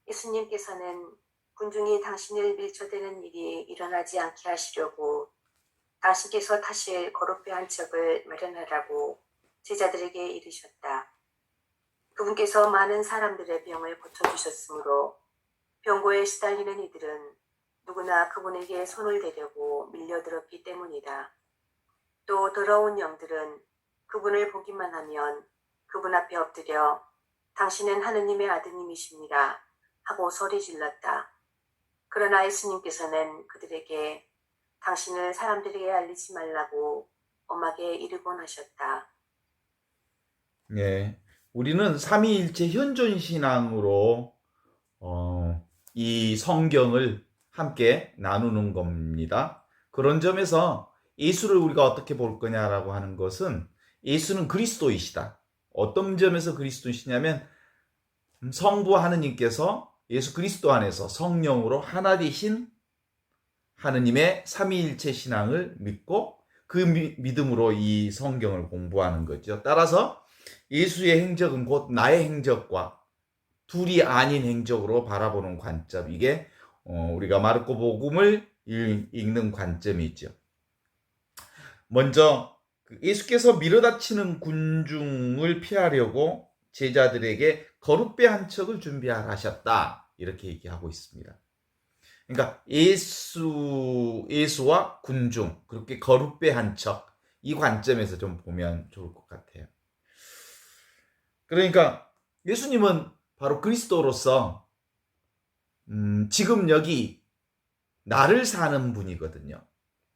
예수님께서는 군중이 당신을 밀쳐대는 일이 일어나지 않게 하시려고 당신께서 타실 거룩배 한 척을 마련하라고 제자들에게 이르셨다. 그분께서 많은 사람들의 병을 고쳐주셨으므로 병고에 시달리는 이들은 누구나 그분에게 손을 대려고 밀려들었기 때문이다. 또 더러운 영들은 그분을 보기만 하면 그분 앞에 엎드려 당신은 하느님의 아드님이십니다 하고 소리질렀다. 그러나 예수님께서는 그들에게 당신을 사람들에게 알리지 말라고 엄하게 이르곤 하셨다. 예, 우리는 삼위일체 현존신앙으로 이 성경을 함께 나누는 겁니다. 그런 점에서 예수를 우리가 어떻게 볼 거냐라고 하는 것은 예수는 그리스도이시다. 어떤 점에서 그리스도이시냐면 성부 하느님께서 예수 그리스도 안에서 성령으로 하나 되신 하느님의 삼위일체 신앙을 믿고 그 믿음으로 이 성경을 공부하는 거죠. 따라서 예수의 행적은 곧 나의 행적과 둘이 아닌 행적으로 바라보는 관점, 이게 우리가 마르코 복음을 읽는 관점이죠. 먼저 예수께서 밀어닥치는 군중을 피하려고 제자들에게 거룩배 한 척을 준비하셨다, 이렇게 얘기하고 있습니다. 그러니까 예수와 군중, 그렇게 거룩배 한 척, 이 관점에서 좀 보면 좋을 것 같아요. 그러니까 예수님은 바로 그리스도로서 지금 여기 나를 사는 분이거든요.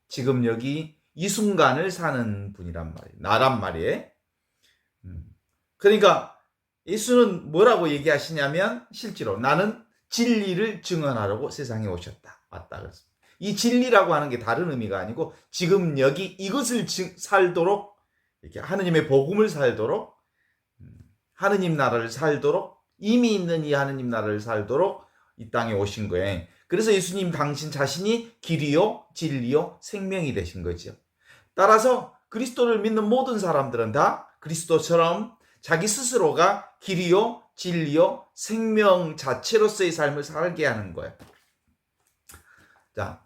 지금 여기 이 순간을 사는 분이란 말이에요. 나란 말이에요. 그러니까 예수는 뭐라고 얘기하시냐면 실제로 나는 진리를 증언하려고 세상에 왔다 그랬습니다. 이 진리라고 하는 게 다른 의미가 아니고 지금 여기 이것을 살도록, 이렇게 하느님의 복음을 살도록, 하느님 나라를 살도록, 이미 있는 이 하느님 나라를 살도록 이 땅에 오신 거예요. 그래서 예수님 당신 자신이 길이요 진리요 생명이 되신 거죠. 따라서 그리스도를 믿는 모든 사람들은 다 그리스도처럼 자기 스스로가 길이요 진리요 생명 자체로서의 삶을 살게 하는 거예요. 자,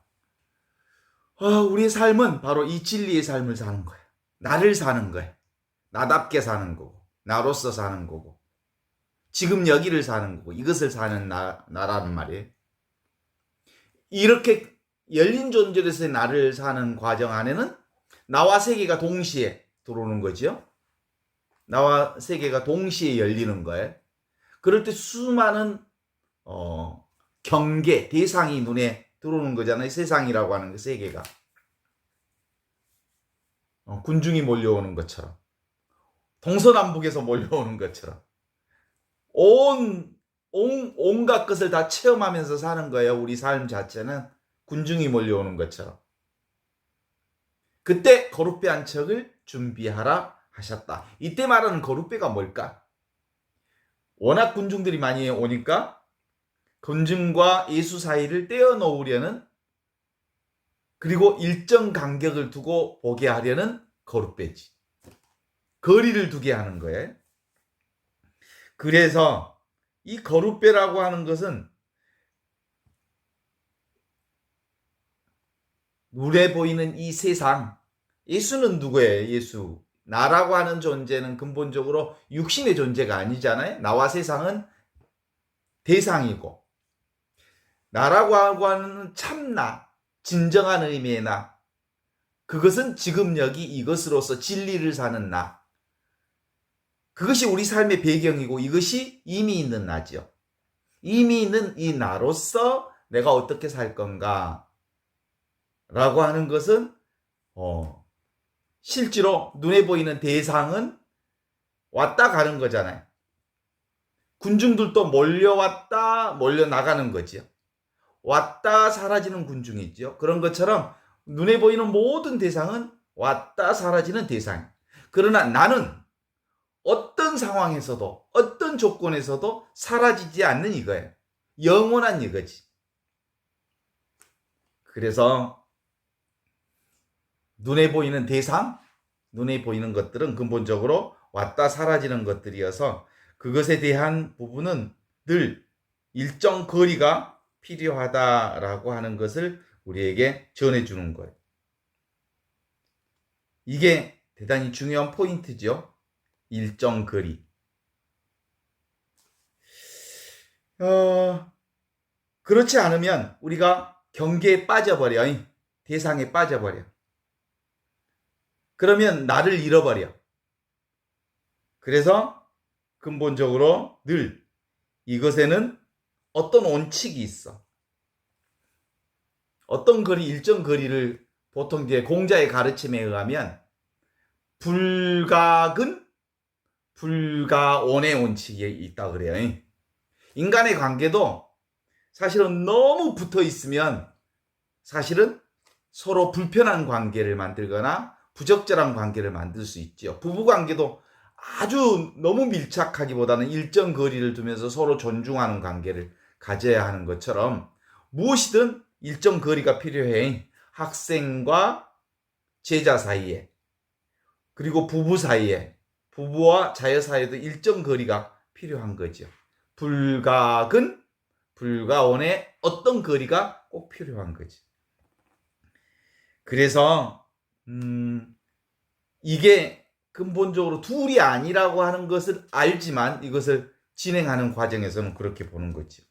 우리의 삶은 바로 이 진리의 삶을 사는 거예요. 나를 사는 거예요. 나답게 사는 거고, 나로서 사는 거고, 지금 여기를 사는 거고, 이것을 사는 나라는 말이에요. 이렇게 열린 존재로서의 나를 사는 과정 안에는 나와 세계가 동시에 들어오는 거죠. 나와 세계가 동시에 열리는 거예요. 그럴 때 수많은 경계, 대상이 눈에 들어오는 거잖아요. 세상이라고 하는 그 세계가. 군중이 몰려오는 것처럼, 동서남북에서 몰려오는 것처럼 온갖 것을 다 체험하면서 사는 거예요. 우리 삶 자체는 군중이 몰려오는 것처럼. 그때 거룩배 한 척을 준비하라 하셨다. 이때 말하는 거룩배가 뭘까? 워낙 군중들이 많이 오니까 군중과 예수 사이를 떼어놓으려는, 그리고 일정 간격을 두고 보게 하려는 거룩배지. 거리를 두게 하는 거예요. 그래서 이 거룩배라고 하는 것은 눈에 보이는 이 세상, 예수는 누구예요? 예수. 나라고 하는 존재는 근본적으로 육신의 존재가 아니잖아요. 나와 세상은 대상이고, 나라고 하는 참나, 진정한 의미의 나, 그것은 지금 여기 이것으로서 진리를 사는 나, 그것이 우리 삶의 배경이고 이것이 이미 있는 나죠. 이미 있는 이 나로서 내가 어떻게 살 건가 라고 하는 것은 실제로 눈에 보이는 대상은 왔다 가는 거잖아요. 군중들도 몰려왔다 몰려나가는 거죠. 왔다 사라지는 군중이 있죠. 그런 것처럼 눈에 보이는 모든 대상은 왔다 사라지는 대상. 그러나 나는 어떤 상황에서도 어떤 조건에서도 사라지지 않는 이거예요. 영원한 이거지. 그래서 눈에 보이는 대상, 눈에 보이는 것들은 근본적으로 왔다 사라지는 것들이어서 그것에 대한 부분은 늘 일정 거리가 필요하다라고 하는 것을 우리에게 전해주는 거예요. 이게 대단히 중요한 포인트죠. 일정 거리. 그렇지 않으면 우리가 경계에 빠져버려. 대상에 빠져버려. 그러면 나를 잃어버려. 그래서 근본적으로 늘 이것에는 어떤 원칙이 있어. 어떤 거리, 일정 거리를 보통 이제 공자의 가르침에 의하면 불각은 불가원의 원칙이 있다 그래요. 인간의 관계도 사실은 너무 붙어 있으면 사실은 서로 불편한 관계를 만들거나 부적절한 관계를 만들 수 있죠. 부부 관계도 아주 너무 밀착하기보다는 일정 거리를 두면서 서로 존중하는 관계를 가져야 하는 것처럼 무엇이든 일정 거리가 필요해. 학생과 제자 사이에, 그리고 부부 사이에, 부부와 자녀 사이에도 일정 거리가 필요한 거죠. 불각은 불가원의 어떤 거리가 꼭 필요한 거지. 그래서 이게 근본적으로 둘이 아니라고 하는 것을 알지만 이것을 진행하는 과정에서는 그렇게 보는 거죠.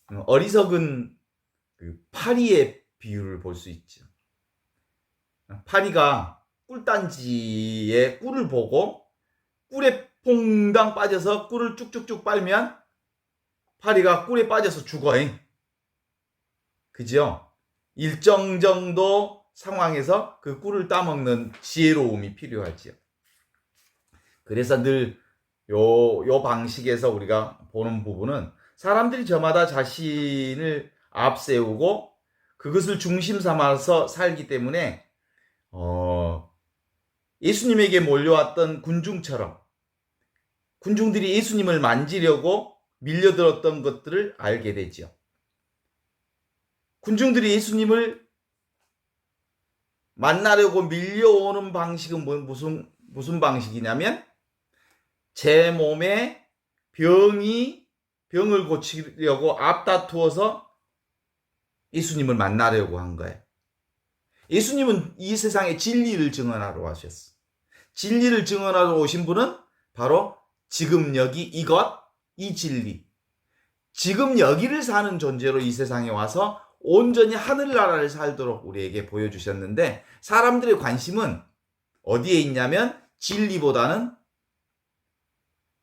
어리석은 그 파리의 비유를 볼 수 있죠. 파리가 꿀단지에 꿀을 보고 꿀에 퐁당 빠져서 꿀을 쭉쭉쭉 빨면 파리가 꿀에 빠져서 죽어. 그죠? 일정 정도 상황에서 그 꿀을 따먹는 지혜로움이 필요하지요. 그래서 늘 요 방식에서 우리가 보는 부분은 사람들이 저마다 자신을 앞세우고 그것을 중심 삼아서 살기 때문에 예수님에게 몰려왔던 군중처럼 군중들이 예수님을 만지려고 밀려들었던 것들을 알게 되죠. 군중들이 예수님을 만나려고 밀려오는 방식은 무슨 방식이냐면 제 몸에 병을 고치려고 앞다투어서 예수님을 만나려고 한 거예요. 예수님은 이 세상에 진리를 증언하러 오셨어. 진리를 증언하러 오신 분은 바로 지금 여기 이것, 이 진리. 지금 여기를 사는 존재로 이 세상에 와서 온전히 하늘나라를 살도록 우리에게 보여주셨는데 사람들의 관심은 어디에 있냐면 진리보다는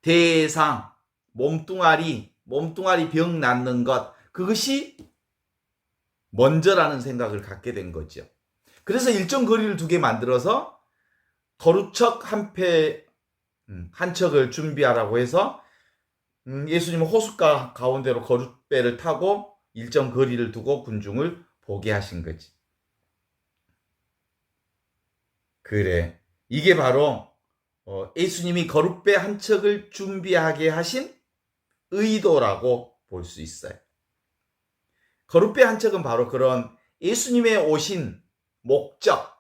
대상, 몸뚱아리 병 낫는 것, 그것이 먼저라는 생각을 갖게 된 거죠. 그래서 일정 거리를 두게 만들어서 거루척 한 척을 준비하라고 해서 예수님은 호숫가 가운데로 거룻배를 타고 일정 거리를 두고 군중을 보게 하신 거지. 그래, 이게 바로 예수님이 거룻배 한 척을 준비하게 하신 의도라고 볼 수 있어요. 거룻배 한 척은 바로 그런 예수님의 오신 목적,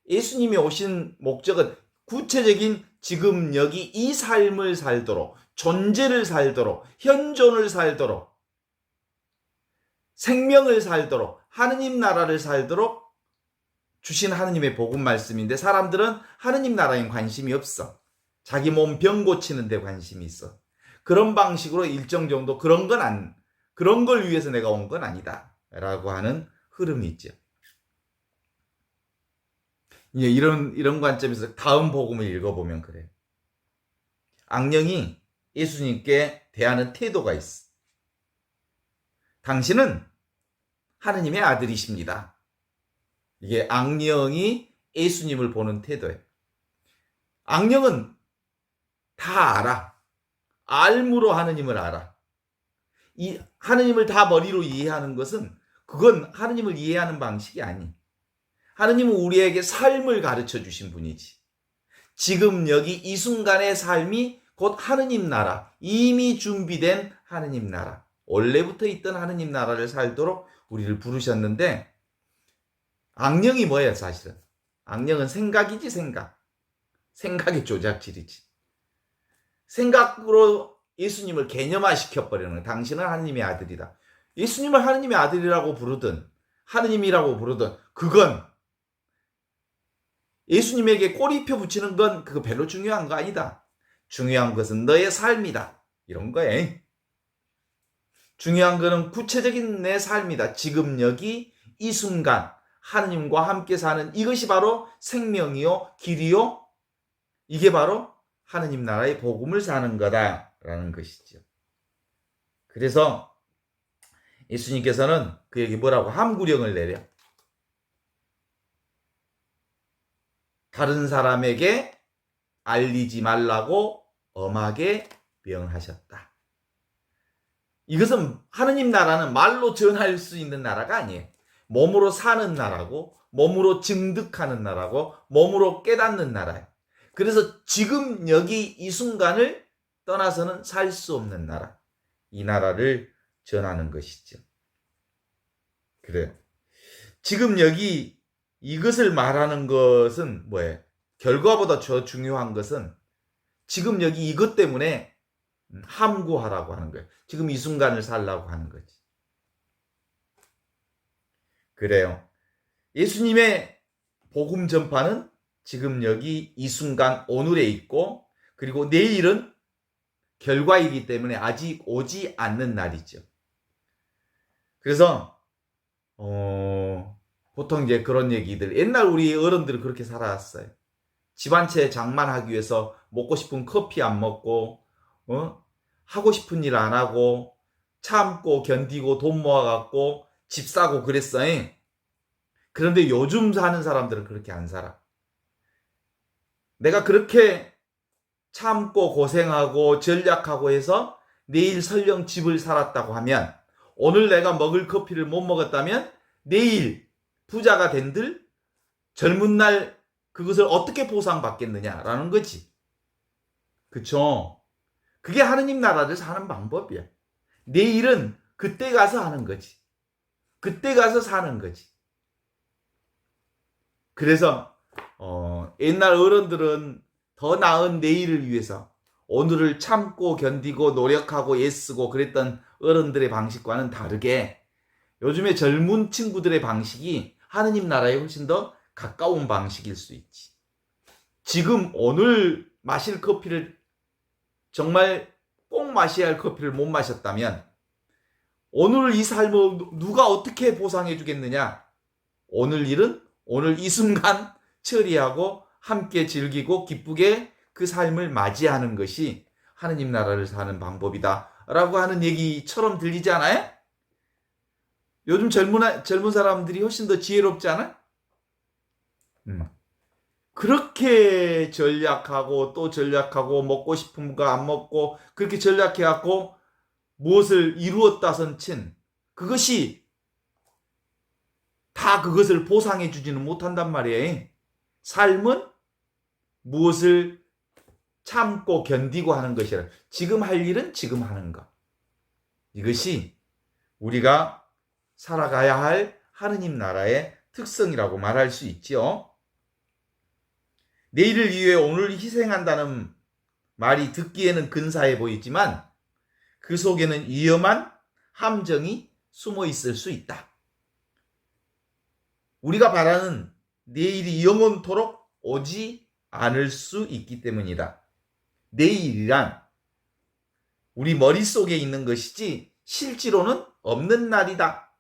예수님이 오신 목적은 구체적인 지금 여기 이 삶을 살도록, 존재를 살도록, 현존을 살도록, 생명을 살도록, 하느님 나라를 살도록 주신 하느님의 복음 말씀인데 사람들은 하느님 나라에 관심이 없어. 자기 몸 병 고치는 데 관심이 있어. 그런 방식으로 일정 정도 그런 걸 위해서 내가 온 건 아니다 라고 하는 흐름이 있죠. 이런 관점에서 다음 복음을 읽어보면 그래요. 악령이 예수님께 대하는 태도가 있어. 당신은 하느님의 아들이십니다. 이게 악령이 예수님을 보는 태도예요. 악령은 다 알아. 알므로 하느님을 알아. 이 하느님을 다 머리로 이해하는 것은 그건 하느님을 이해하는 방식이 아니. 하느님은 우리에게 삶을 가르쳐 주신 분이지. 지금 여기 이 순간의 삶이 곧 하느님 나라, 이미 준비된 하느님 나라, 원래부터 있던 하느님 나라를 살도록 우리를 부르셨는데 악령이 뭐예요 사실은? 악령은 생각이지 생각. 생각의 조작질이지. 생각으로 예수님을 개념화시켜 버리는 거예요. 당신은 하느님의 아들이다. 예수님을 하느님의 아들이라고 부르든 하느님이라고 부르든 그건 예수님에게 꼬리표 붙이는 건 그거 별로 중요한 거 아니다. 중요한 것은 너의 삶이다. 이런 거예요. 중요한 거는 구체적인 내 삶이다. 지금 여기 이 순간 하느님과 함께 사는 이것이 바로 생명이요 길이요 이게 바로 하느님 나라의 복음을 사는 거다라는 것이죠. 그래서 예수님께서는 그에게 뭐라고 함구령을 내려 다른 사람에게 알리지 말라고 엄하게 명하셨다. 이것은 하느님 나라는 말로 전할 수 있는 나라가 아니에요. 몸으로 사는 나라고 몸으로 증득하는 나라고 몸으로 깨닫는 나라예요. 그래서 지금 여기 이 순간을 떠나서는 살 수 없는 나라. 이 나라를 전하는 것이죠. 그래요. 지금 여기 이것을 말하는 것은 뭐예요? 결과보다 더 중요한 것은 지금 여기 이것 때문에 함구하라고 하는 거예요. 지금 이 순간을 살라고 하는 거지. 그래요. 예수님의 복음 전파는 지금 여기 이 순간 오늘에 있고 그리고 내일은 결과이기 때문에 아직 오지 않는 날이죠. 그래서 보통 이제 그런 얘기들 옛날 우리 어른들은 그렇게 살아왔어요. 집 한 채 장만하기 위해서 먹고 싶은 커피 안 먹고 하고 싶은 일 안 하고 참고 견디고 돈 모아갖고 집 사고 그랬어요. 그런데 요즘 사는 사람들은 그렇게 안 살아. 내가 그렇게 참고 고생하고 전략하고 해서 내일 설령 집을 살았다고 하면 오늘 내가 먹을 커피를 못 먹었다면 내일 부자가 된들 젊은 날 그것을 어떻게 보상받겠느냐라는 거지. 그쵸? 그게 하느님 나라를 사는 방법이야. 내일은 그때 가서 하는 거지. 그때 가서 사는 거지. 그래서 옛날 어른들은 더 나은 내일을 위해서 오늘을 참고 견디고 노력하고 애쓰고 그랬던 어른들의 방식과는 다르게 요즘의 젊은 친구들의 방식이 하느님 나라에 훨씬 더 가까운 방식일 수 있지. 지금 오늘 마실 커피를 정말 꼭 마셔야 할 커피를 못 마셨다면 오늘 이 삶을 누가 어떻게 보상해 주겠느냐? 오늘 일은 오늘 이 순간 처리하고 함께 즐기고 기쁘게 그 삶을 맞이하는 것이 하느님 나라를 사는 방법이다 라고 하는 얘기처럼 들리지 않아요? 요즘 젊은 사람들이 훨씬 더 지혜롭지 않아? 그렇게 전략하고 또 전략하고 먹고 싶은 거 안 먹고 그렇게 전략해갖고 무엇을 이루었다선 친 그것이 다 그것을 보상해 주지는 못한단 말이에요. 삶은 무엇을 참고 견디고 하는 것이라. 지금 할 일은 지금 하는 것. 이것이 우리가 살아가야 할 하느님 나라의 특성이라고 말할 수 있지요. 내일을 위해 오늘 희생한다는 말이 듣기에는 근사해 보이지만 그 속에는 위험한 함정이 숨어 있을 수 있다. 우리가 바라는 내일이 영원토록 오지 않을 수 있기 때문이다. 내일이란 우리 머릿속에 있는 것이지 실제로는 없는 날이다.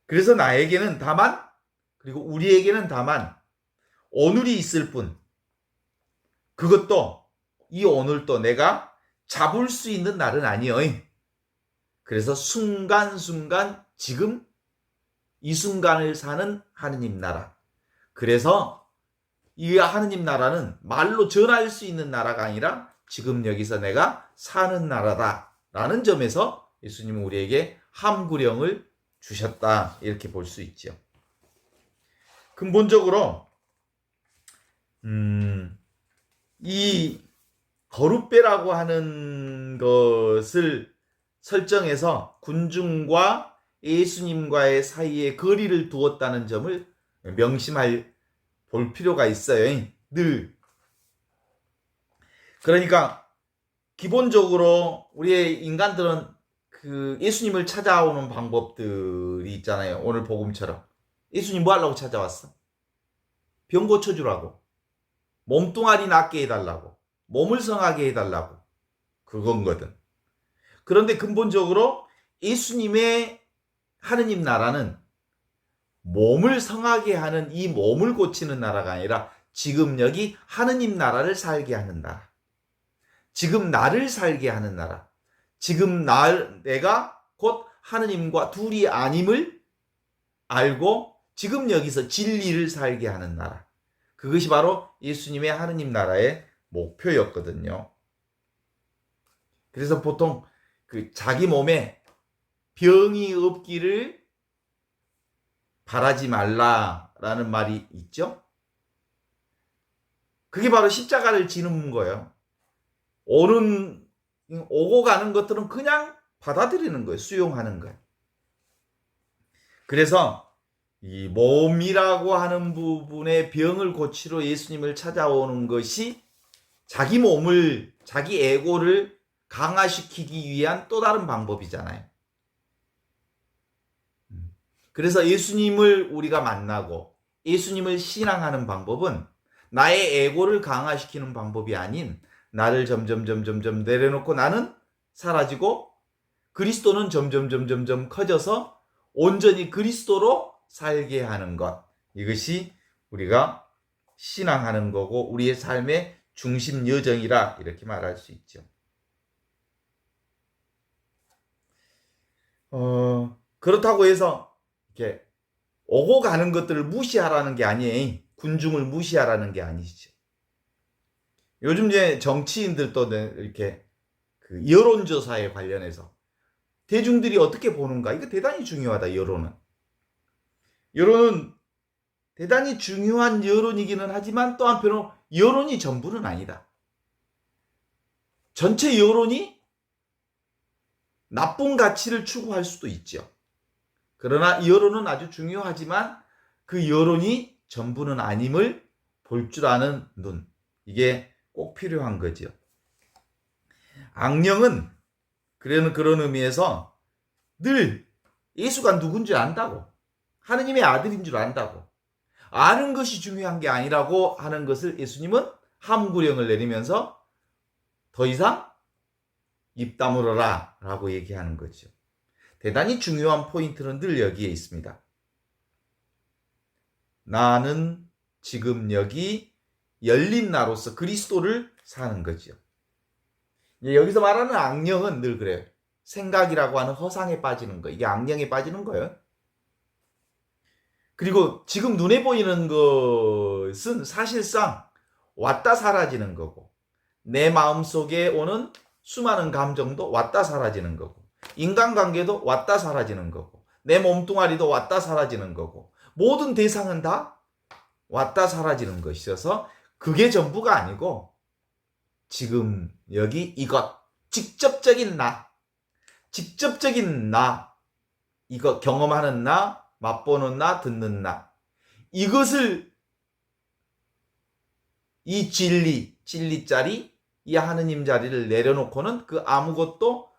그래서 나에게는 다만 그리고 우리에게는 다만 오늘이 있을 뿐 그것도 이 오늘도 내가 잡을 수 있는 날은 아니에요. 그래서 순간순간 지금 이 순간을 사는 하느님 나라. 그래서 이 하느님 나라는 말로 전할 수 있는 나라가 아니라 지금 여기서 내가 사는 나라다 라는 점에서 예수님은 우리에게 함구령을 주셨다 이렇게 볼 수 있죠. 근본적으로 이 거룻배라고 하는 것을 설정해서 군중과 예수님과의 사이에 거리를 두었다는 점을 볼 필요가 있어요. 늘. 그러니까 기본적으로 우리의 인간들은 그 예수님을 찾아오는 방법들이 있잖아요. 오늘 복음처럼. 예수님 뭐 하려고 찾아왔어? 병 고쳐주라고. 몸뚱아리 낫게 해달라고. 몸을 성하게 해달라고. 그건거든. 그런데 근본적으로 예수님의 하느님 나라는 몸을 성하게 하는 이 몸을 고치는 나라가 아니라 지금 여기 하느님 나라를 살게 하는 나라. 지금 나를 살게 하는 나라. 지금 내가 곧 하느님과 둘이 아님을 알고 지금 여기서 진리를 살게 하는 나라. 그것이 바로 예수님의 하느님 나라의 목표였거든요. 그래서 보통 그 자기 몸에 병이 없기를 바라지 말라라는 말이 있죠. 그게 바로 십자가를 지는 거예요. 오고 가는 것들은 그냥 받아들이는 거예요. 수용하는 거예요. 그래서 이 몸이라고 하는 부분의 병을 고치러 예수님을 찾아오는 것이 자기 몸을, 자기 에고를 강화시키기 위한 또 다른 방법이잖아요. 그래서 예수님을 우리가 만나고 예수님을 신앙하는 방법은 나의 에고를 강화시키는 방법이 아닌 나를 점점 내려놓고 나는 사라지고 그리스도는 점점 커져서 온전히 그리스도로 살게 하는 것. 이것이 우리가 신앙하는 거고 우리의 삶의 중심 여정이라 이렇게 말할 수 있죠. 그렇다고 해서 이렇게 오고 가는 것들을 무시하라는 게 아니에요. 군중을 무시하라는 게 아니시죠. 요즘 이제 정치인들도 이렇게 그 여론조사에 관련해서 대중들이 어떻게 보는가 이거 대단히 중요하다. 여론은 대단히 중요한 여론이기는 하지만 또 한편으로 여론이 전부는 아니다. 전체 여론이 나쁜 가치를 추구할 수도 있죠. 그러나 여론은 아주 중요하지만 그 여론이 전부는 아님을 볼 줄 아는 눈. 이게 꼭 필요한 거죠. 악령은 그런 의미에서 늘 예수가 누군지 안다고. 하느님의 아들인 줄 안다고. 아는 것이 중요한 게 아니라고 하는 것을 예수님은 함구령을 내리면서 더 이상 입 다물어라 라고 얘기하는 거죠. 대단히 중요한 포인트는 늘 여기에 있습니다. 나는 지금 여기 열린 나로서 그리스도를 사는 거죠. 여기서 말하는 악령은 늘 그래요. 생각이라고 하는 허상에 빠지는 거. 이게 악령에 빠지는 거예요. 그리고 지금 눈에 보이는 것은 사실상 왔다 사라지는 거고 내 마음속에 오는 수많은 감정도 왔다 사라지는 거고 인간관계도 왔다 사라지는 거고 내 몸뚱아리도 왔다 사라지는 거고 모든 대상은 다 왔다 사라지는 것이어서 그게 전부가 아니고 지금 여기 이것 직접적인 나 이거 경험하는 나 맛보는 나 듣는 나 이것을 이 진리 자리 이 하느님 자리를 내려놓고는 그 아무것도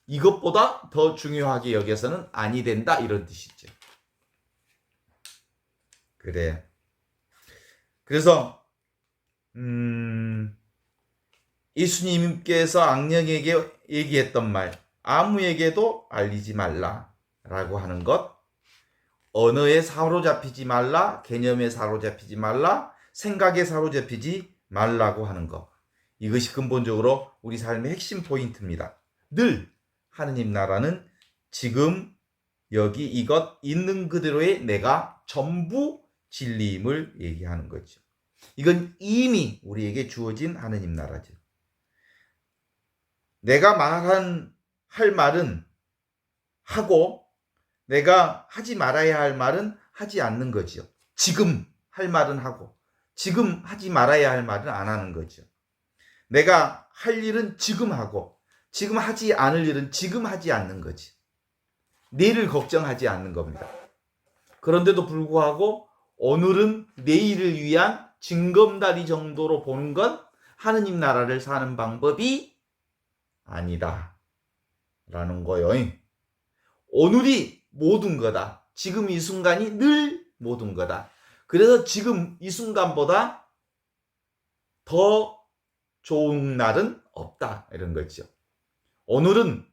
이것보다 더 중요하게 여겨서는 아니 된다 이런 뜻이죠. 그래. 그래서 예수님께서 악령에게 얘기했던 말 아무에게도 알리지 말라라고 하는 것 언어에 사로잡히지 말라 개념에 사로잡히지 말라 생각에 사로잡히지 말라고 하는 것 이것이 근본적으로 우리 삶의 핵심 포인트입니다. 늘 하느님 나라는 지금 여기 이것 있는 그대로의 내가 전부 진리임을 얘기하는 거죠. 이건 이미 우리에게 주어진 하느님 나라죠. 내가 할 말은 하고 내가 하지 말아야 할 말은 하지 않는 거죠. 지금 할 말은 하고 지금 하지 말아야 할 말은 안 하는 거죠. 내가 할 일은 지금 하고 지금 하지 않을 일은 지금 하지 않는 거지. 내일을 걱정하지 않는 겁니다. 그런데도 불구하고 오늘은 내일을 위한 징검다리 정도로 보는 건 하느님 나라를 사는 방법이 아니다 라는 거요. 오늘이 모든 거다. 지금 이 순간이 늘 모든 거다. 그래서 지금 이 순간보다 더 좋은 날은 없다 이런 거죠. 오늘은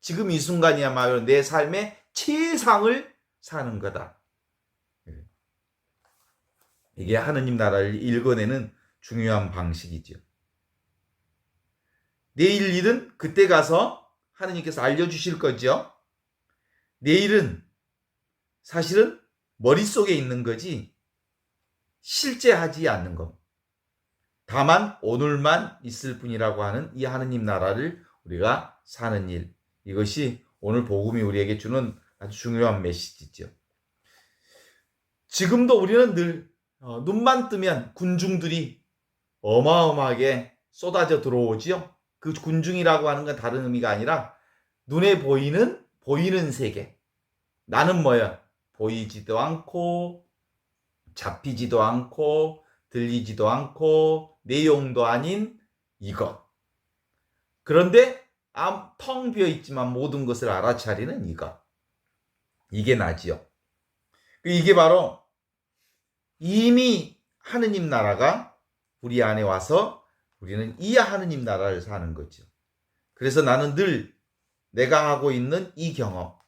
지금 이 순간이야말로 내 삶의 최상을 사는 거다. 이게 하느님 나라를 읽어내는 중요한 방식이죠. 내일 일은 그때 가서 하느님께서 알려주실 거죠. 내일은 사실은 머릿속에 있는 거지 실제 하지 않는 것. 다만 오늘만 있을 뿐이라고 하는 이 하느님 나라를 우리가 사는 일. 이것이 오늘 복음이 우리에게 주는 아주 중요한 메시지죠. 지금도 우리는 늘 눈만 뜨면 군중들이 어마어마하게 쏟아져 들어오지요. 그 군중이라고 하는 건 다른 의미가 아니라 눈에 보이는 세계. 나는 뭐야? 보이지도 않고 잡히지도 않고 들리지도 않고 내용도 아닌 이것. 그런데 텅 비어있지만 모든 것을 알아차리는 이것. 이게 나지요. 이게 바로 이미 하느님 나라가 우리 안에 와서 우리는 이 하느님 나라를 사는 거죠. 그래서 나는 늘 내가 하고 있는 이 경험,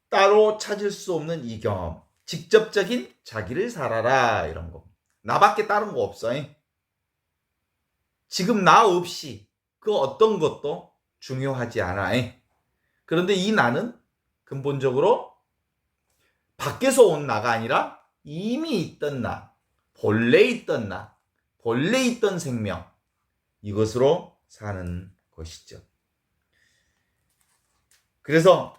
따로 찾을 수 없는 이 경험, 직접적인 자기를 살아라 이런 거. 나밖에 다른 거 없어. 지금 나 없이 그 어떤 것도 중요하지 않아. 그런데 이 나는 근본적으로 밖에서 온 나가 아니라 이미 있던 나, 본래 있던 나, 본래 있던 생명, 이것으로 사는 것이죠. 그래서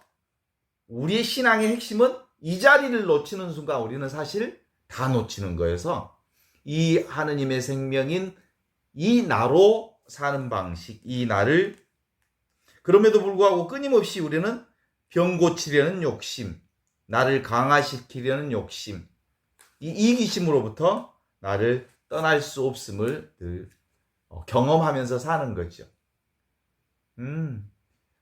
우리의 신앙의 핵심은 이 자리를 놓치는 순간 우리는 사실 다 놓치는 거여서 이 하느님의 생명인 이 나로 사는 방식, 이 나를 그럼에도 불구하고 끊임없이 우리는 병 고치려는 욕심, 나를 강화시키려는 욕심, 이 이기심으로부터 나를 떠날 수 없음을 늘 경험하면서 사는 거죠.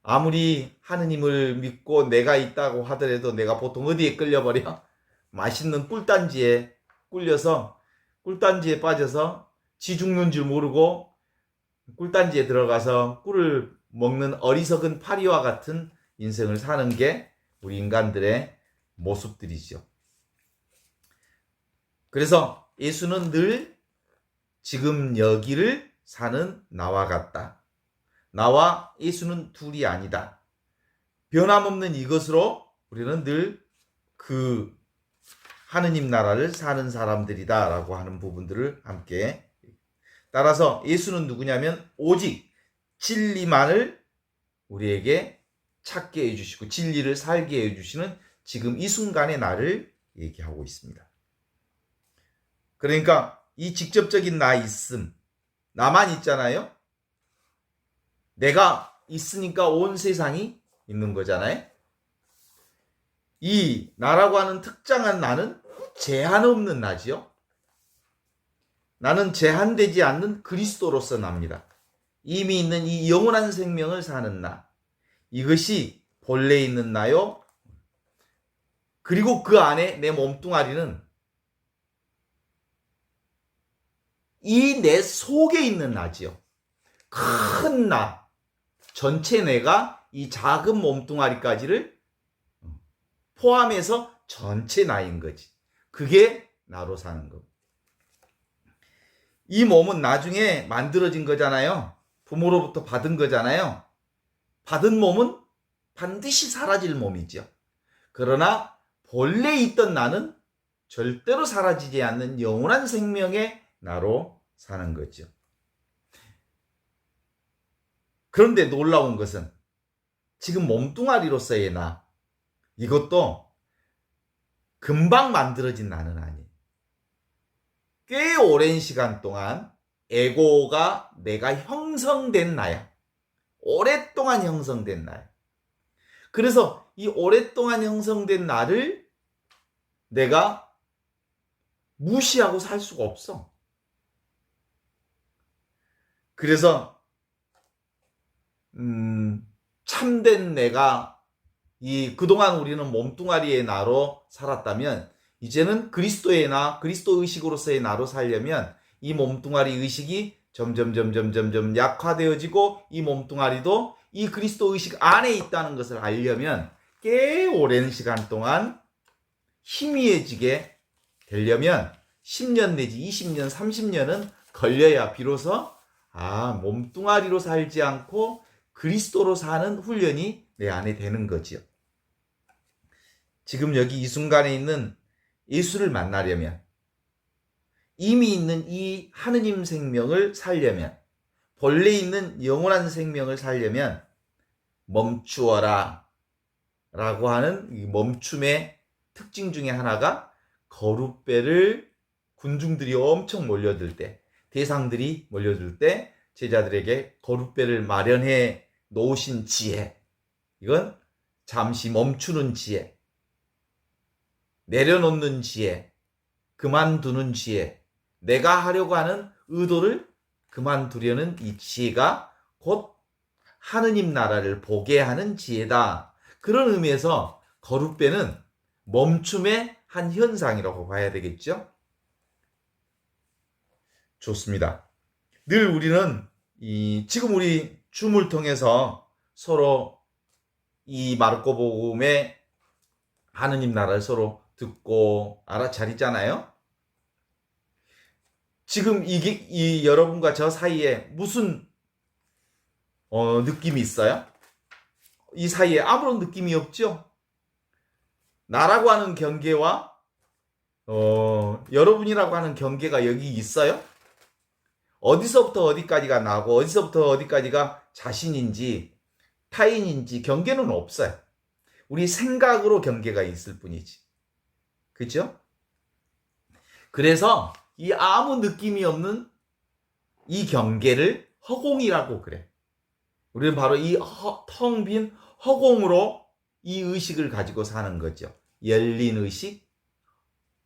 아무리 하느님을 믿고 내가 있다고 하더라도 내가 보통 어디에 끌려버려? 맛있는 꿀단지에 꿀려서 꿀단지에 빠져서 지 죽는 줄 모르고 꿀단지에 들어가서 꿀을 먹는 어리석은 파리와 같은 인생을 사는 게 우리 인간들의 모습들이죠. 그래서 예수는 늘 지금 여기를 사는 나와 같다. 나와 예수는 둘이 아니다. 변함없는 이것으로 우리는 늘 그 하느님 나라를 사는 사람들이다 라고 하는 부분들을 함께 따라서 예수는 누구냐면 오직 진리만을 우리에게 찾게 해주시고 진리를 살게 해주시는 지금 이 순간의 나를 얘기하고 있습니다. 그러니까 이 직접적인 나 있음, 나만 있잖아요. 내가 있으니까 온 세상이 있는 거잖아요. 이 나라고 하는 특정한 나는 제한 없는 나지요. 나는 제한되지 않는 그리스도로서 납니다. 이미 있는 이 영원한 생명을 사는 나. 이것이 본래 있는 나요. 그리고 그 안에 내 몸뚱아리는 이 내 속에 있는 나지요. 큰 나. 전체 내가 이 작은 몸뚱아리까지를 포함해서 전체 나인 거지. 그게 나로 사는 거. 이 몸은 나중에 만들어진 거잖아요. 부모로부터 받은 거잖아요. 받은 몸은 반드시 사라질 몸이죠. 그러나 본래 있던 나는 절대로 사라지지 않는 영원한 생명의 나로 사는 거죠. 그런데 놀라운 것은 지금 몸뚱아리로서의 나, 이것도 금방 만들어진 나는 아니에요. 꽤 오랜 시간 동안 에고가 내가 형성된 나야. 오랫동안 형성된 나야. 그래서 이 오랫동안 형성된 나를 내가 무시하고 살 수가 없어. 그래서 참된 내가 그동안 우리는 몸뚱아리의 나로 살았다면 이제는 그리스도의 나, 그리스도 의식으로서의 나로 살려면 이 몸뚱아리 의식이 점점 약화되어지고 이 몸뚱아리도 이 그리스도 의식 안에 있다는 것을 알려면 꽤 오랜 시간 동안 희미해지게 되려면 10년 내지 20년, 30년은 걸려야 비로소 몸뚱아리로 살지 않고 그리스도로 사는 훈련이 내 안에 되는 거지요. 지금 여기 이 순간에 있는 예수를 만나려면 이미 있는 이 하느님 생명을 살려면 본래 있는 영원한 생명을 살려면 멈추어라 라고 하는 이 멈춤의 특징 중에 하나가 거룻배를 군중들이 엄청 몰려들 때, 대상들이 몰려들 때 제자들에게 거룻배를 마련해 놓으신 지혜, 이건 잠시 멈추는 지혜, 내려놓는 지혜, 그만두는 지혜, 내가 하려고 하는 의도를 그만두려는 이 지혜가 곧 하느님 나라를 보게 하는 지혜다. 그런 의미에서 거룻배는 멈춤의 한 현상이라고 봐야 되겠죠? 좋습니다. 늘 우리는 지금 우리 줌을 통해서 서로 이 마르코복음의 하느님 나라를 서로 듣고 알아차리잖아요. 지금 여러분과 저 사이에 무슨 느낌이 있어요? 이 사이에 아무런 느낌이 없죠? 나라고 하는 경계와 여러분이라고 하는 경계가 여기 있어요? 어디서부터 어디까지가 나고 어디서부터 어디까지가 자신인지 타인인지 경계는 없어요. 우리 생각으로 경계가 있을 뿐이지. 그렇죠? 그래서 이 아무 느낌이 없는 이 경계를 허공이라고 그래. 우리는 바로 이 텅 빈 허공으로 이 의식을 가지고 사는 거죠. 열린 의식,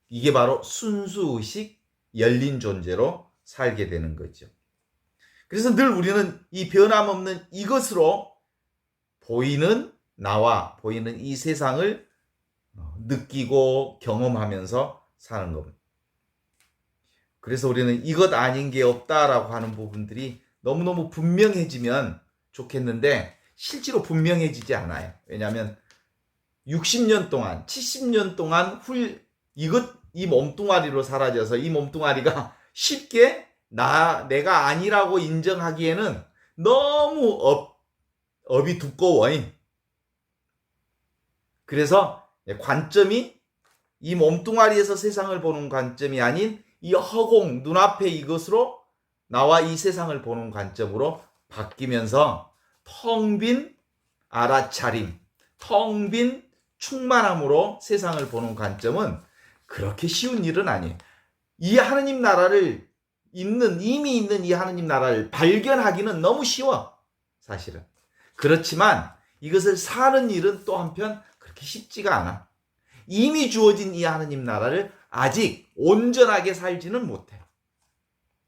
이게 바로 순수 의식, 열린 존재로 살게 되는 거죠. 그래서 늘 우리는 이 변함없는 이것으로 보이는 나와 보이는 이 세상을 느끼고 경험하면서 사는 겁니다. 그래서 우리는 이것 아닌 게 없다라고 하는 부분들이 너무너무 분명해지면 좋겠는데 실제로 분명해지지 않아요. 왜냐하면 60년 동안, 70년 동안 이 몸뚱아리로 사라져서 이 몸뚱아리가 쉽게 내가 아니라고 인정하기에는 너무 업이 두꺼워. 그래서 관점이 이 몸뚱아리에서 세상을 보는 관점이 아닌 이 허공, 눈앞에 이것으로 나와 이 세상을 보는 관점으로 바뀌면서 텅 빈 알아차림, 텅 빈 충만함으로 세상을 보는 관점은 그렇게 쉬운 일은 아니에요. 이 하느님 나라를 이미 있는 이 하느님 나라를 발견하기는 너무 쉬워, 사실은. 그렇지만 이것을 사는 일은 또 한편 그렇게 쉽지가 않아. 이미 주어진 이 하느님 나라를 아직 온전하게 살지는 못해.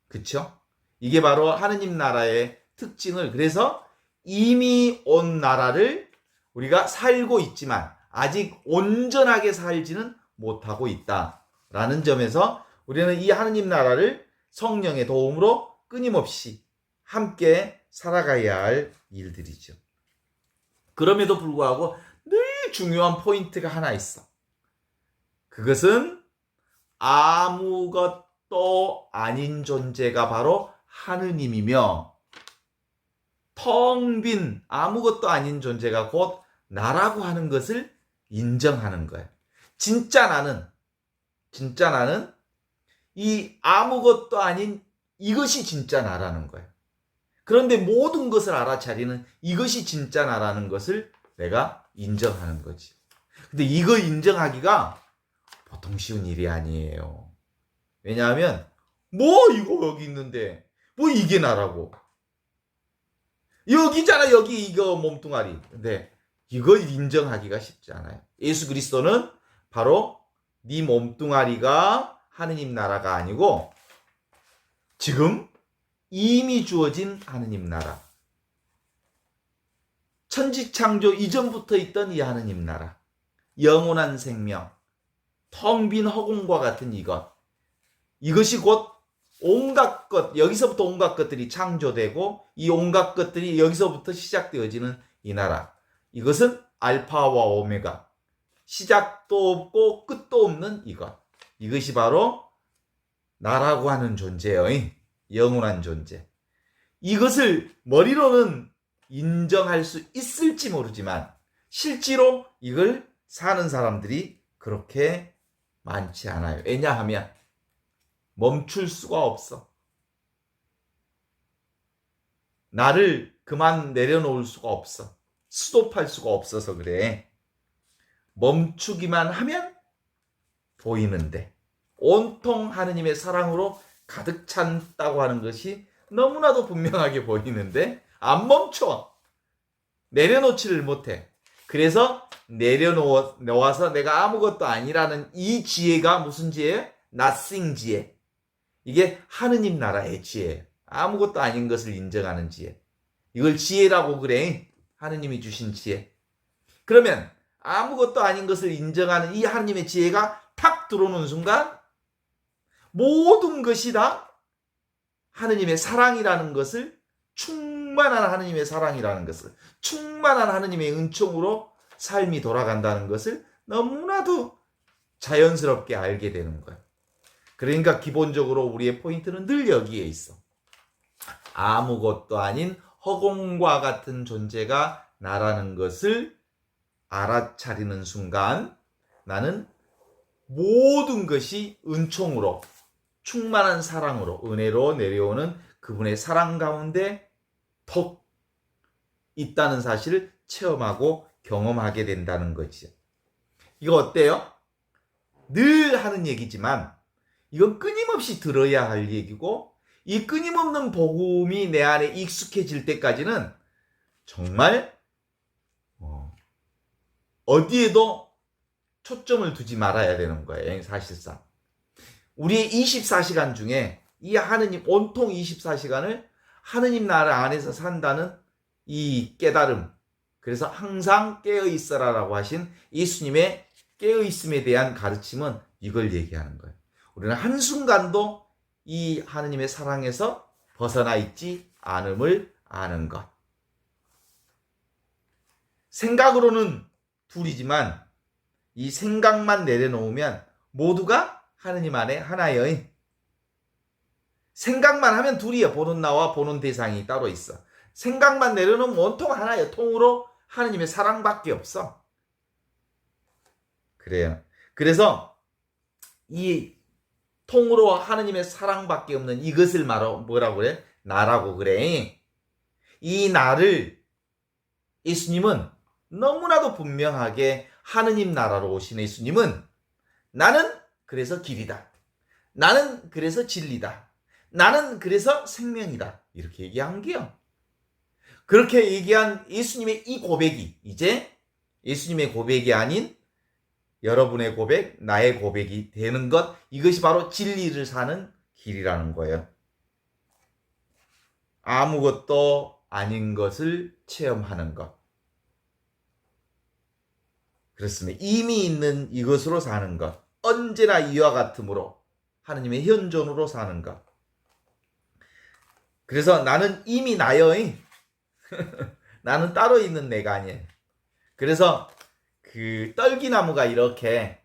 그쵸? 이게 바로 하느님 나라의 특징을, 그래서 이미 온 나라를 우리가 살고 있지만 아직 온전하게 살지는 못하고 있다라는 점에서 우리는 이 하느님 나라를 성령의 도움으로 끊임없이 함께 살아가야 할 일들이죠. 그럼에도 불구하고 늘 중요한 포인트가 하나 있어. 그것은 아무것도 아닌 존재가 바로 하느님이며 텅 빈 아무것도 아닌 존재가 곧 나라고 하는 것을 인정하는 거예요. 진짜 나는 이 아무것도 아닌 이것이 진짜 나라는 거예요. 그런데 모든 것을 알아차리는 이것이 진짜 나라는 것을 내가 인정하는 거지. 근데 이거 인정하기가 보통 쉬운 일이 아니에요. 왜냐하면 이거 여기 있는데 이게 나라고. 여기잖아, 여기 이거 몸뚱아리. 근데 이거 인정하기가 쉽지 않아요. 예수 그리스도는 바로 네 몸뚱아리가 하느님 나라가 아니고 지금 이미 주어진 하느님 나라. 천지창조 이전부터 있던 이 하느님 나라. 영원한 생명. 텅 빈 허공과 같은 이것. 이것이 곧 온갖 것, 여기서부터 온갖 것들이 창조되고 이 온갖 것들이 여기서부터 시작되어지는 이 나라. 이것은 알파와 오메가. 시작도 없고 끝도 없는 이것. 이것이 바로 나라고 하는 존재예요. 영원한 존재. 이것을 머리로는 인정할 수 있을지 모르지만 실제로 이걸 사는 사람들이 그렇게 많지 않아요. 왜냐하면 멈출 수가 없어. 나를 그만 내려놓을 수가 없어. 스톱할 수가 없어서 그래. 멈추기만 하면 보이는데 온통 하느님의 사랑으로 가득 찬다고 하는 것이 너무나도 분명하게 보이는데 안 멈춰. 내려놓지를 못해. 그래서 내려놓아서 내가 아무것도 아니라는 이 지혜가 무슨 지혜예요? nothing 지혜. 이게 하느님 나라의 지혜. 아무것도 아닌 것을 인정하는 지혜. 이걸 지혜라고 그래. 하느님이 주신 지혜. 그러면 아무것도 아닌 것을 인정하는 이 하느님의 지혜가 탁 들어오는 순간 모든 것이 다 하느님의 사랑이라는 것을, 충만한 하느님의 사랑이라는 것을, 충만한 하느님의 은총으로 삶이 돌아간다는 것을 너무나도 자연스럽게 알게 되는 거예요. 그러니까 기본적으로 우리의 포인트는 늘 여기에 있어. 아무것도 아닌 허공과 같은 존재가 나라는 것을 알아차리는 순간 나는 모든 것이 은총으로, 충만한 사랑으로, 은혜로 내려오는 그분의 사랑 가운데 턱 있다는 사실을 체험하고 경험하게 된다는 거지요. 이거 어때요? 늘 하는 얘기지만 이건 끊임없이 들어야 할 얘기고, 이 끊임없는 복음이 내 안에 익숙해질 때까지는 정말 어디에도 초점을 두지 말아야 되는 거예요. 사실상 우리의 24시간 중에 이 하느님, 온통 24시간을 하느님 나라 안에서 산다는 이 깨달음, 그래서 항상 깨어있어라라고 하신 예수님의 깨어있음에 대한 가르침은 이걸 얘기하는 거예요. 우리는 한순간도 이 하느님의 사랑에서 벗어나 있지 않음을 아는 것. 생각으로는 둘이지만 이 생각만 내려놓으면 모두가 하느님 안에 하나예요. 생각만 하면 둘이야. 보는 나와 보는 대상이 따로 있어. 생각만 내려놓으면 온통 하나예요. 통으로 하느님의 사랑밖에 없어. 그래요. 그래서 이 통으로 하느님의 사랑밖에 없는 이것을 뭐라고 그래? 나라고 그래. 이 나를 예수님은 너무나도 분명하게 하느님 나라로 오신 예수님은 나는 그래서 길이다. 나는 그래서 진리다. 나는 그래서 생명이다. 이렇게 얘기한 게요. 그렇게 얘기한 예수님의 이 고백이 이제 예수님의 고백이 아닌 여러분의 고백, 나의 고백이 되는 것, 이것이 바로 진리를 사는 길이라는 거예요. 아무것도 아닌 것을 체험하는 것. 그렇습니다. 이미 있는 이것으로 사는 것. 언제나 이와 같음으로 하느님의 현존으로 사는 것. 그래서 나는 이미 나여. 나는 따로 있는 내가 아니에요. 그래서 그 떨기나무가 이렇게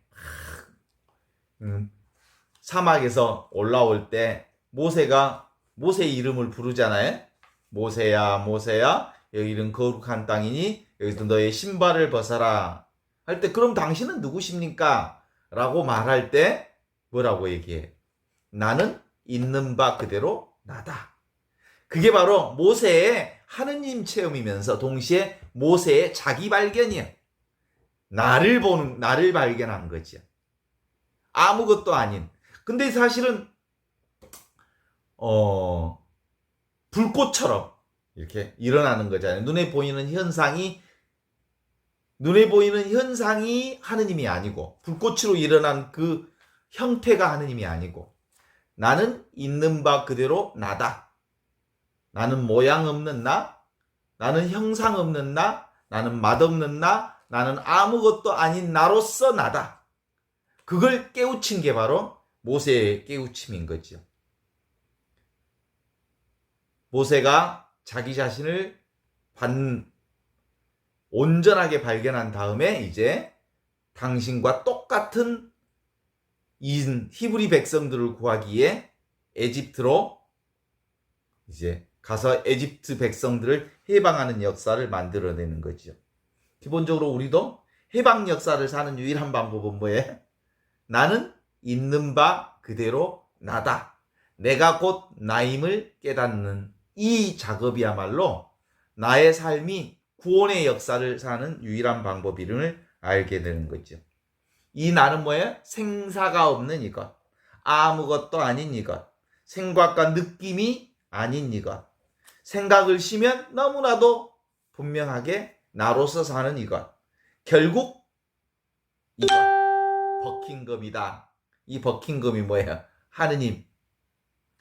사막에서 올라올 때 모세가 모세의 이름을 부르잖아요. 모세야 모세야 여기는 거룩한 땅이니 여기서 너의 신발을 벗어라 할 때, 그럼 당신은 누구십니까? 라고 말할 때 뭐라고 얘기해? 나는 있는 바 그대로 나다. 그게 바로 모세의 하느님 체험이면서 동시에 모세의 자기 발견이야. 나를 발견한 거지. 아무것도 아닌. 근데 사실은 불꽃처럼 이렇게 일어나는 거잖아요. 눈에 보이는 현상이 하느님이 아니고, 불꽃으로 일어난 그 형태가 하느님이 아니고, 나는 있는 바 그대로 나다. 나는 모양 없는 나, 나는 형상 없는 나, 나는 맛없는 나, 나는 아무것도 아닌 나로서 나다. 그걸 깨우친 게 바로 모세의 깨우침인 거죠. 모세가 자기 자신을 온전하게 발견한 다음에 이제 당신과 똑같은 히브리 백성들을 구하기 위해 에집트로 이제 가서 에집트 백성들을 해방하는 역사를 만들어내는 거죠. 기본적으로 우리도 해방 역사를 사는 유일한 방법은 뭐예요? 나는 있는 바 그대로 나다. 내가 곧 나임을 깨닫는 이 작업이야말로 나의 삶이 구원의 역사를 사는 유일한 방법임을 알게 되는 거죠. 이 나는 뭐예요? 생사가 없는 이것, 아무것도 아닌 이것, 생각과 느낌이 아닌 이것, 생각을 쉬면 너무나도 분명하게 나로서 사는 이것, 결국 이것, 버킹검이다. 이 버킹검이 뭐예요?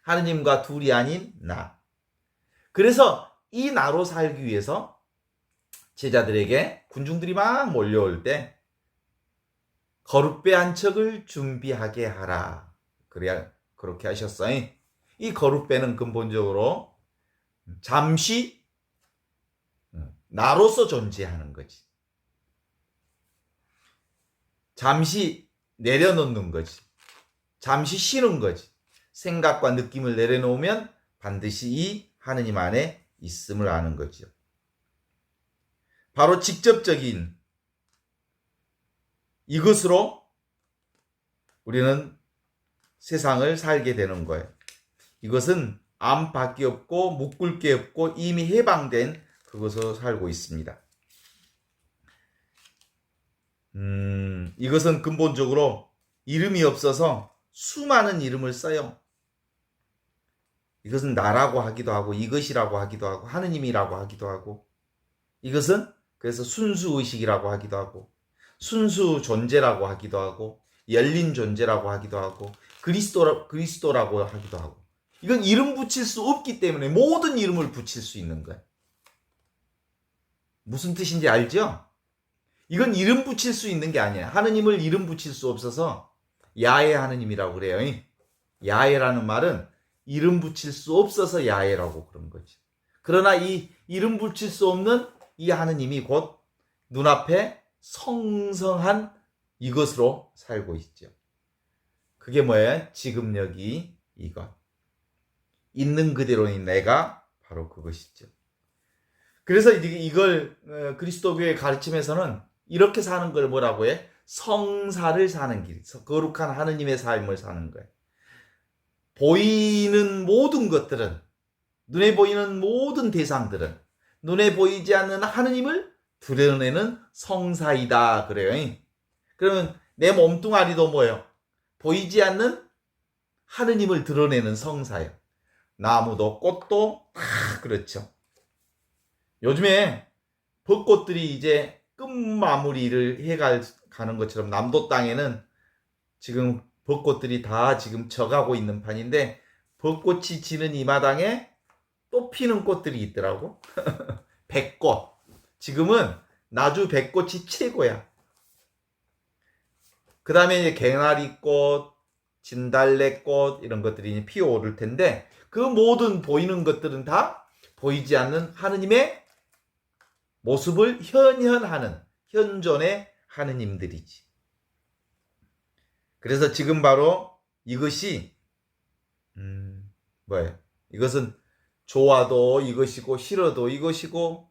하느님과 둘이 아닌 나. 그래서 이 나로 살기 위해서 제자들에게 군중들이 막 몰려올 때 거룻배 한 척을 준비하게 하라. 그래야 그렇게 하셨어요. 이 거룻배는 근본적으로 잠시 나로서 존재하는 거지. 잠시 내려놓는 거지. 잠시 쉬는 거지. 생각과 느낌을 내려놓으면 반드시 이 하느님 안에 있음을 아는 거죠. 바로 직접적인 이것으로 우리는 세상을 살게 되는 거예요. 이것은 암밖에 없고 묶을 게 없고 이미 해방된 그것으로 살고 있습니다. 이것은 근본적으로 이름이 없어서 수많은 이름을 써요. 이것은 나라고 하기도 하고 이것이라고 하기도 하고 하느님이라고 하기도 하고 이것은 그래서 순수의식이라고 하기도 하고 순수 존재라고 하기도 하고 열린 존재라고 하기도 하고 그리스도라고 하기도 하고 이건 이름 붙일 수 없기 때문에 모든 이름을 붙일 수 있는 거예요. 무슨 뜻인지 알죠? 이건 이름 붙일 수 있는 게 아니에요. 하느님을 이름 붙일 수 없어서 야훼 하느님이라고 그래요. 야훼라는 말은 이름 붙일 수 없어서 야훼라고 그런 거지. 그러나 이 이름 붙일 수 없는 이 하느님이 곧 눈앞에 성성한 이것으로 살고 있죠. 그게 뭐예요? 지금 여기 이것. 있는 그대로인 내가 바로 그것이죠. 그래서 이걸 그리스도교의 가르침에서는 이렇게 사는 걸 뭐라고 해? 성사를 사는 길, 거룩한 하느님의 삶을 사는 거예요. 보이는 모든 것들은, 눈에 보이는 모든 대상들은 눈에 보이지 않는 하느님을 드러내는 성사이다 그래요. 그러면 내 몸뚱아리도 뭐예요? 보이지 않는 하느님을 드러내는 성사예요. 나무도 꽃도 다 그렇죠. 요즘에 벚꽃들이 이제 끝마무리를 해가는 것처럼 남도 땅에는 지금 벚꽃들이 다 지금 져가고 있는 판인데 벚꽃이 지는 이 마당에 또 피는 꽃들이 있더라고. 백꽃. 지금은 나주 백꽃이 최고야. 그 다음에 이제 개나리꽃, 진달래꽃 이런 것들이 피어오를 텐데 그 모든 보이는 것들은 다 보이지 않는 하느님의 모습을 현현하는 현존의 하느님들이지. 그래서 지금 바로 이것이 뭐예요? 이것은 좋아도 이것이고 싫어도 이것이고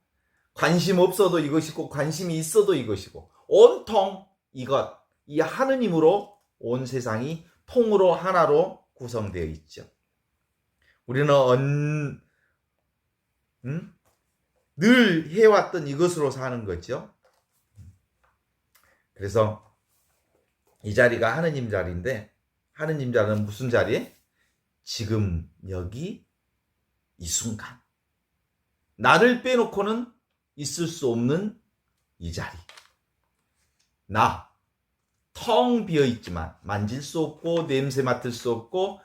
관심 없어도 이것이고 관심이 있어도 이것이고 온통 이것, 이 하느님으로 온 세상이 통으로 하나로 구성되어 있죠. 우리는 늘 해왔던 이것으로 사는 거죠. 그래서 이 자리가 하느님 자리인데 하느님 자리는 무슨 자리? 지금 여기 이 순간 나를 빼놓고는 있을 수 없는 이 자리. 나 텅 비어있지만 만질 수 없고 냄새 맡을 수 없고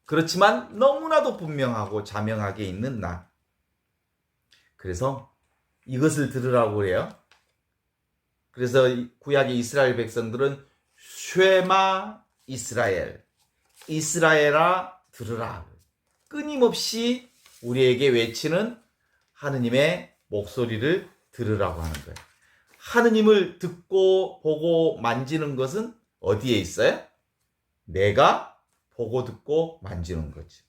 그렇지만 너무나도 분명하고 자명하게 있는 나. 그래서 이것을 들으라고 그래요. 그래서 구약의 이스라엘 백성들은 쉐마 이스라엘, 이스라엘아 들으라. 끊임없이 우리에게 외치는 하느님의 목소리를 들으라고 하는 거예요. 하느님을 듣고 보고 만지는 것은 어디에 있어요? 내가 보고 듣고 만지는 거지.